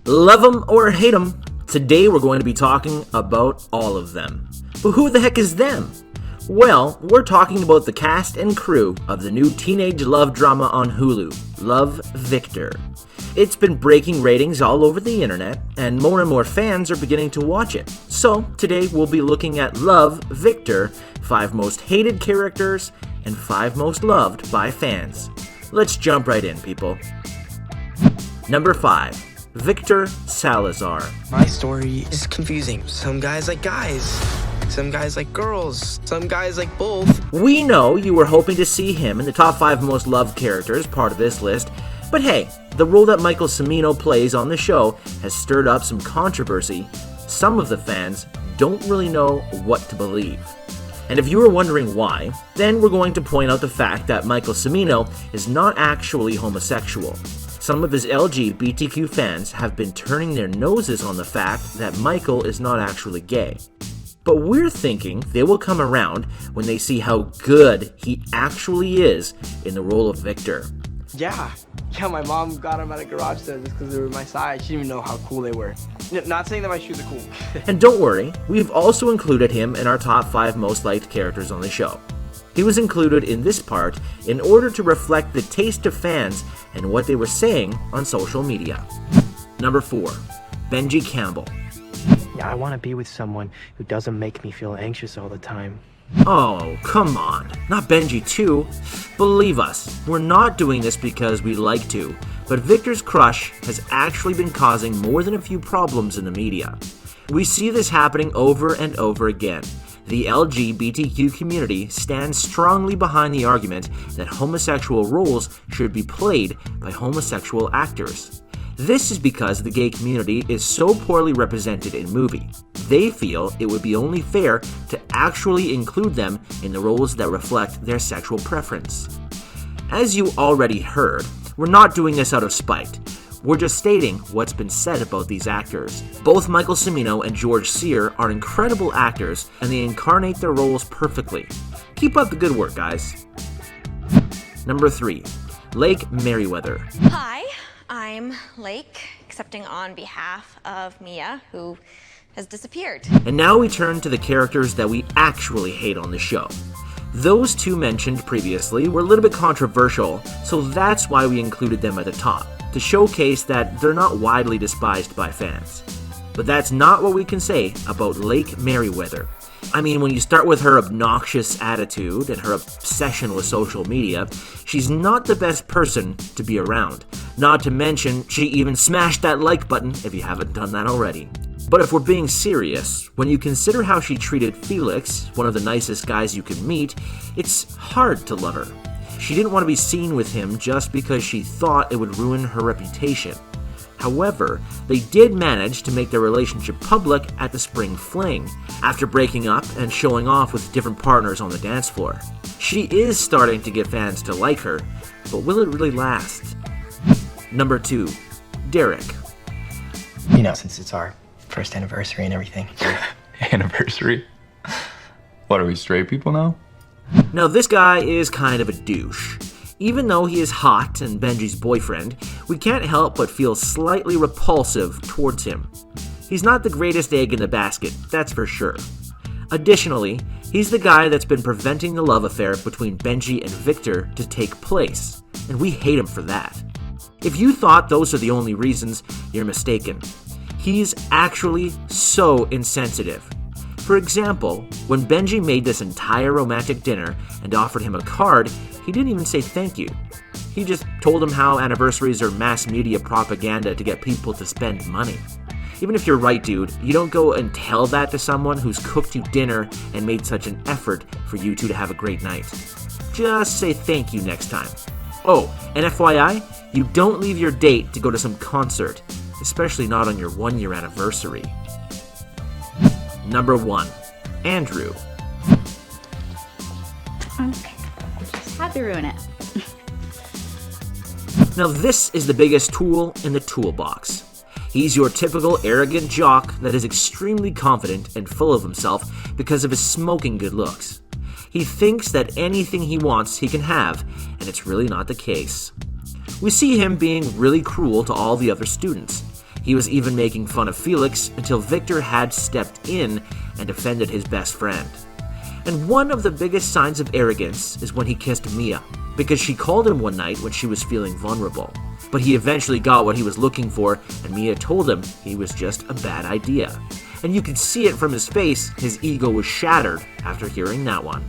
Love them or hate them, today we're going to be talking about all of them. But who the heck is them? Well, we're talking about the cast and crew of the new teenage love drama on Hulu, Love, Victor. It's been breaking ratings all over the internet, and more fans are beginning to watch it. So, today we'll be looking at Love, Victor, 5 most hated characters, and 5 most loved by fans. Let's jump right in, people. Number 5. Victor Salazar. My story is confusing. Some guys like guys, some guys like girls, some guys like both. We know you were hoping to see him in the top 5 most loved characters, part of this list, but hey, the role that Michael Cimino plays on the show has stirred up some controversy. Some of the fans don't really know what to believe. And if you were wondering why, then we're going to point out the fact that Michael Cimino is not actually homosexual. Some of his LGBTQ fans have been turning their noses on the fact that Michael is not actually gay. But we're thinking they will come around when they see how good he actually is in the role of Victor. Yeah, my mom got them at a garage sale just because they were my size. She didn't even know how cool they were. Not saying that my shoes are cool. And don't worry, we've also included him in our top 5 most liked characters on the show. He was included in this part in order to reflect the taste of fans and what they were saying on social media. Number 4. BENJI Campbell. Yeah, I want to be with someone who doesn't make me feel anxious all the time. Oh, come on. Not BENJI too. Believe us, we're not doing this because we like to, but Victor's crush has actually been causing more than a few problems in the media. We see this happening over and over again. The LGBTQ community stands strongly behind the argument that homosexual roles should be played by homosexual actors. This is because the gay community is so poorly represented in movies. They feel it would be only fair to actually include them in the roles that reflect their sexual preference. As you already heard, we're not doing this out of spite. We're just stating what's been said about these actors. Both Michael Cimino and George Sear are incredible actors, and they incarnate their roles perfectly. Keep up the good work, guys. Number 3. Lake Merriweather. Hi, I'm Lake, accepting on behalf of Mia, who has disappeared. And now we turn to the characters that we actually hate on the show. Those 2 mentioned previously were a little bit controversial, so that's why we included them at the top, to showcase that they're not widely despised by fans. But that's not what we can say about Lake Merriweather. I mean, when you start with her obnoxious attitude and her obsession with social media, she's not the best person to be around. Not to mention, she even smashed that like button if you haven't done that already. But if we're being serious, when you consider how she treated Felix, one of the nicest guys you can meet, it's hard to love her. She didn't want to be seen with him just because she thought it would ruin her reputation. However, they did manage to make their relationship public at the spring fling, after breaking up and showing off with different partners on the dance floor. She is starting to get fans to like her, but will it really last? Number 2. Derek. You know, since it's our first anniversary and everything. Anniversary? What, are we straight people now? Now this guy is kind of a douche. Even though he is hot and BENJI's boyfriend, we can't help but feel slightly repulsive towards him. He's not the greatest egg in the basket, that's for sure. Additionally, he's the guy that's been preventing the love affair between BENJI and Victor to take place, and we hate him for that. If you thought those are the only reasons, you're mistaken. He's actually so insensitive. For example, when BENJI made this entire romantic dinner and offered him a card, he didn't even say thank you. He just told him how anniversaries are mass media propaganda to get people to spend money. Even if you're right, dude, you don't go and tell that to someone who's cooked you dinner and made such an effort for you two to have a great night. Just say thank you next time. Oh, and FYI, you don't leave your date to go to some concert, especially not on your 1-year anniversary. Number 1. Andrew. Okay, just had to ruin it. Now this is the biggest tool in the toolbox. He's your typical arrogant jock that is extremely confident and full of himself because of his smoking good looks. He thinks that anything he wants he can have, and it's really not the case. We see him being really cruel to all the other students. He was even making fun of Felix until Victor had stepped in and defended his best friend. And one of the biggest signs of arrogance is when he kissed Mia, because she called him one night when she was feeling vulnerable. But he eventually got what he was looking for, and Mia told him he was just a bad idea. And you could see it from his face, his ego was shattered after hearing that one.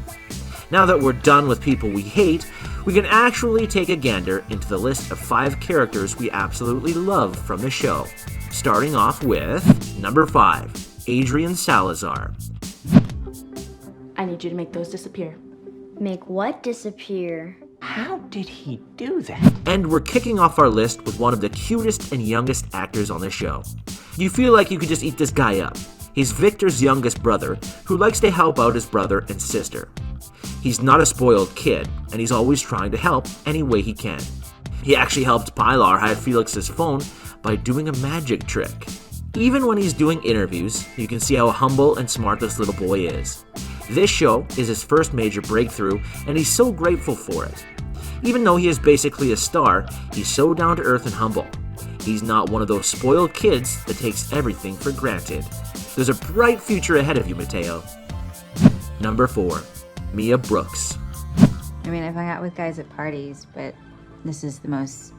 Now that we're done with people we hate, we can actually take a gander into the list of 5 characters we absolutely love from the show. Starting off with number 5, Adrian Salazar. I need you to make those disappear. Make what disappear? How did he do that? And we're kicking off our list with one of the cutest and youngest actors on the show. You feel like you could just eat this guy up. He's Victor's youngest brother, who likes to help out his brother and sister. He's not a spoiled kid, and he's always trying to help any way he can. He actually helped Pilar hide Felix's phone by doing a magic trick. Even when he's doing interviews, you can see how humble and smart this little boy is. This show is his first major breakthrough, and he's so grateful for it. Even though he is basically a star, he's so down to earth and humble. He's not one of those spoiled kids that takes everything for granted. There's a bright future ahead of you, Mateo. Number 4, Mia Brooks. I mean, I've hung out with guys at parties, but this is the most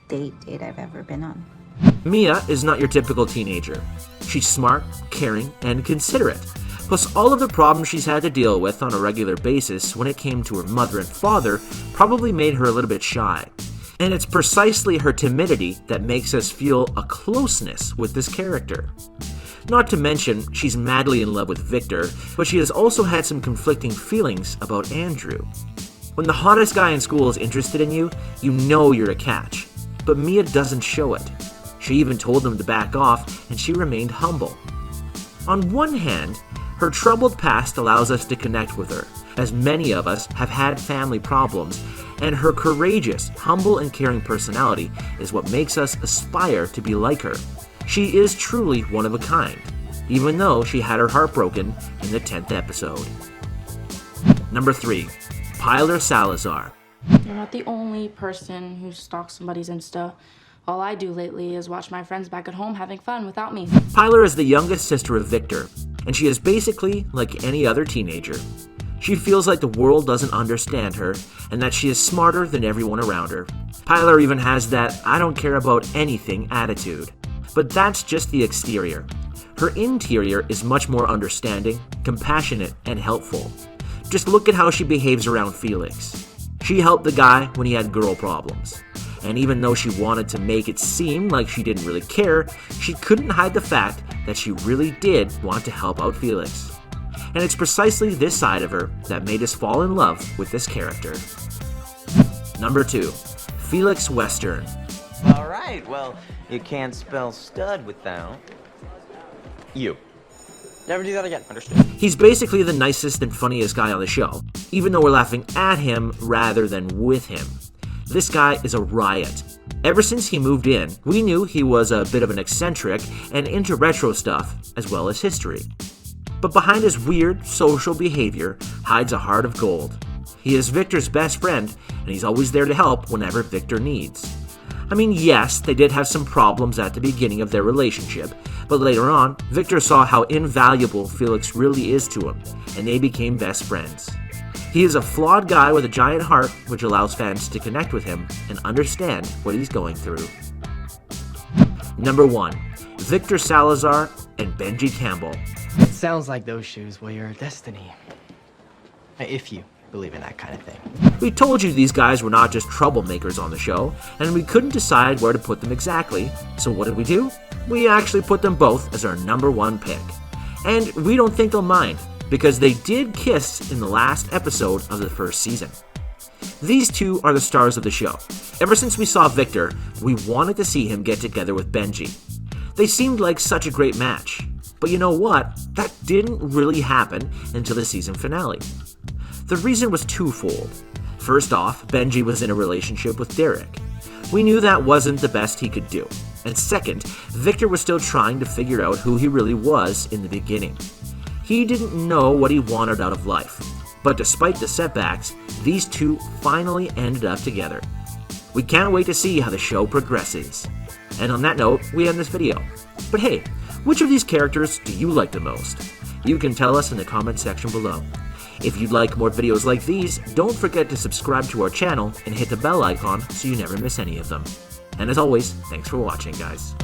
date I've ever been on. Mia is not your typical teenager. She's smart, caring, and considerate. Plus, all of the problems she's had to deal with on a regular basis when it came to her mother and father probably made her a little bit shy. And it's precisely her timidity that makes us feel a closeness with this character. Not to mention, she's madly in love with Victor, but she has also had some conflicting feelings about Andrew. When the hottest guy in school is interested in you, you know you're a catch. But Mia doesn't show it. She even told him to back off, and she remained humble. On one hand, her troubled past allows us to connect with her, as many of us have had family problems, and her courageous, humble, and caring personality is what makes us aspire to be like her. She is truly one of a kind, even though she had her heart broken in the 10th episode. Number 3, Pilar Salazar. You're not the only person who stalks somebody's Insta. All I do lately is watch my friends back at home having fun without me. Pilar is the youngest sister of Victor, and she is basically like any other teenager. She feels like the world doesn't understand her, and that she is smarter than everyone around her. Pilar even has that I don't care about anything attitude. But that's just the exterior. Her interior is much more understanding, compassionate, and helpful. Just look at how she behaves around Felix. She helped the guy when he had girl problems. And even though she wanted to make it seem like she didn't really care, she couldn't hide the fact that she really did want to help out Felix. And it's precisely this side of her that made us fall in love with this character. Number 2, Felix Western. All right, well, you can't spell stud without you. Never do that again. Understood. He's basically the nicest and funniest guy on the show, even though we're laughing at him rather than with him. This guy is a riot. Ever since he moved in, we knew he was a bit of an eccentric and into retro stuff, as well as history. But behind his weird social behavior hides a heart of gold. He is Victor's best friend, and he's always there to help whenever Victor needs. I mean, yes, they did have some problems at the beginning of their relationship, but later on, Victor saw how invaluable Felix really is to him, and they became best friends. He is a flawed guy with a giant heart, which allows fans to connect with him and understand what he's going through. Number 1, Victor Salazar and Benji Campbell. It sounds like those shoes were your destiny. If you believe in that kind of thing. We told you these guys were not just troublemakers on the show, and we couldn't decide where to put them exactly, so what did we do? We actually put them both as our number 1 pick. And we don't think they'll mind, because they did kiss in the last episode of the first season. These two are the stars of the show. Ever since we saw Victor, we wanted to see him get together with Benji. They seemed like such a great match. But you know what? That didn't really happen until the season finale. The reason was twofold. First off, Benji was in a relationship with Derek. We knew that wasn't the best he could do. And second, Victor was still trying to figure out who he really was in the beginning. He didn't know what he wanted out of life. But despite the setbacks, these two finally ended up together. We can't wait to see how the show progresses. And on that note, we end this video. But hey, which of these characters do you like the most? You can tell us in the comment section below. If you'd like more videos like these, don't forget to subscribe to our channel and hit the bell icon so you never miss any of them. And as always, thanks for watching, guys.